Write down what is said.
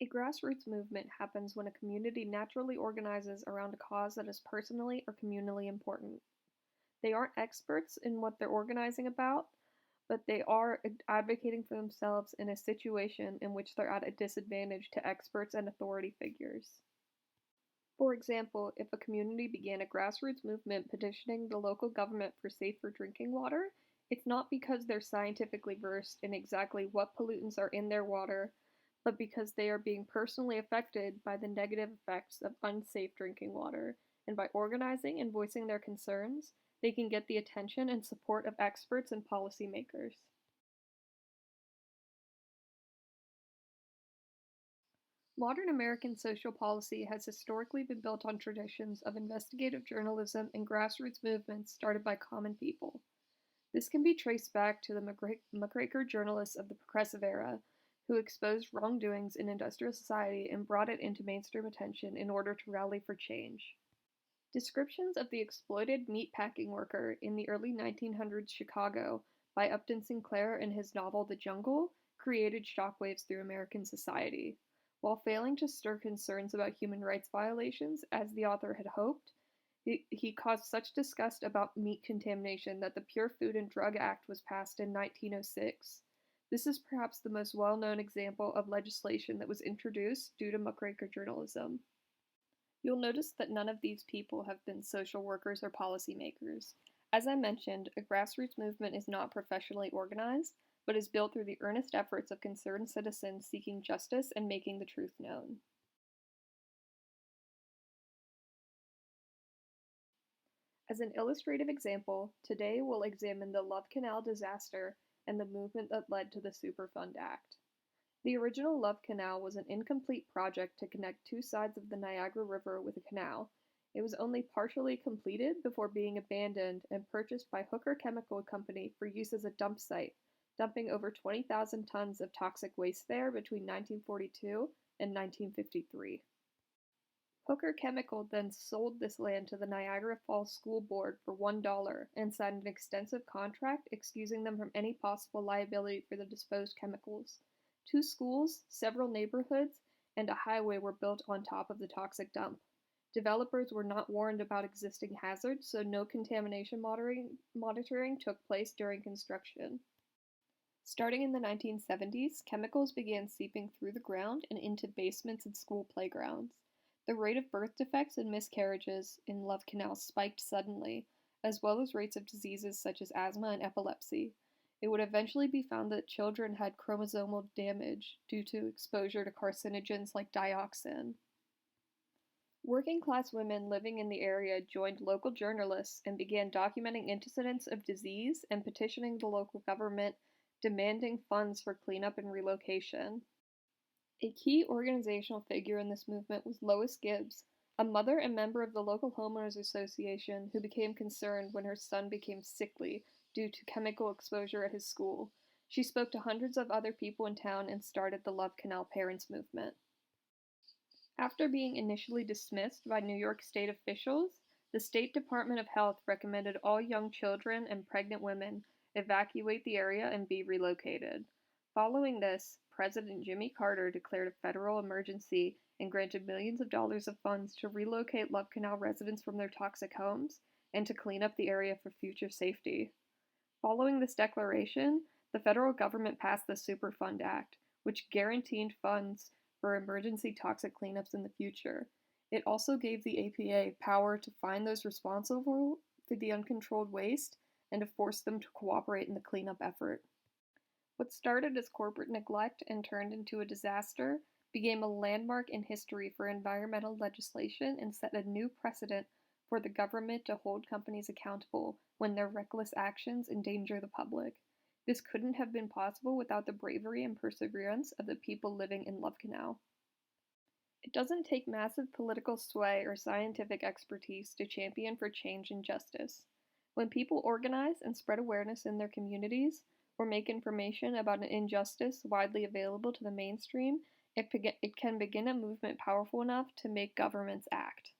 A grassroots movement happens when a community naturally organizes around a cause that is personally or communally important. They aren't experts in what they're organizing about, but they are advocating for themselves in a situation in which they're at a disadvantage to experts and authority figures. For example, if a community began a grassroots movement petitioning the local government for safer drinking water, it's not because they're scientifically versed in exactly what pollutants are in their water, but because they are being personally affected by the negative effects of unsafe drinking water, and by organizing and voicing their concerns, they can get the attention and support of experts and policymakers. Modern American social policy has historically been built on traditions of investigative journalism and grassroots movements started by common people. This can be traced back to the McGregor journalists of the Progressive Era, who exposed wrongdoings in industrial society and brought it into mainstream attention in order to rally for change. Descriptions of the exploited meatpacking worker in the early 1900s Chicago by Upton Sinclair in his novel The Jungle created shockwaves through American society. While failing to stir concerns about human rights violations as the author had hoped, he caused such disgust about meat contamination that the Pure Food and Drug Act was passed in 1906. This is perhaps the most well-known example of legislation that was introduced due to muckraker journalism. You'll notice that none of these people have been social workers or policymakers. As I mentioned, a grassroots movement is not professionally organized, but is built through the earnest efforts of concerned citizens seeking justice and making the truth known. As an illustrative example, today we'll examine the Love Canal disaster and the movement that led to the Superfund Act. The original Love Canal was an incomplete project to connect two sides of the Niagara River with a canal. It was only partially completed before being abandoned and purchased by Hooker Chemical Company for use as a dump site, dumping over 20,000 tons of toxic waste there between 1942 and 1953. Hooker Chemical then sold this land to the Niagara Falls School Board for $1 and signed an extensive contract excusing them from any possible liability for the disposed chemicals. Two schools, several neighborhoods, and a highway were built on top of the toxic dump. Developers were not warned about existing hazards, so no contamination monitoring took place during construction. Starting in the 1970s, chemicals began seeping through the ground and into basements and school playgrounds. The rate of birth defects and miscarriages in Love Canal spiked suddenly, as well as rates of diseases such as asthma and epilepsy. It would eventually be found that children had chromosomal damage due to exposure to carcinogens like dioxin. Working-class women living in the area joined local journalists and began documenting incidents of disease and petitioning the local government, demanding funds for cleanup and relocation. A key organizational figure in this movement was Lois Gibbs, a mother and member of the local homeowners association who became concerned when her son became sickly due to chemical exposure at his school. She spoke to hundreds of other people in town and started the Love Canal Parents movement. After being initially dismissed by New York state officials, the State Department of Health recommended all young children and pregnant women evacuate the area and be relocated. Following this, President Jimmy Carter declared a federal emergency and granted millions of dollars of funds to relocate Love Canal residents from their toxic homes and to clean up the area for future safety. Following this declaration, the federal government passed the Superfund Act, which guaranteed funds for emergency toxic cleanups in the future. It also gave the APA power to fine those responsible for the uncontrolled waste and to force them to cooperate in the cleanup effort. What started as corporate neglect and turned into a disaster became a landmark in history for environmental legislation and set a new precedent for the government to hold companies accountable when their reckless actions endanger the public. This couldn't have been possible without the bravery and perseverance of the people living in Love Canal. It doesn't take massive political sway or scientific expertise to champion for change and justice. When people organize and spread awareness in their communities, or make information about an injustice widely available to the mainstream, it can begin a movement powerful enough to make governments act.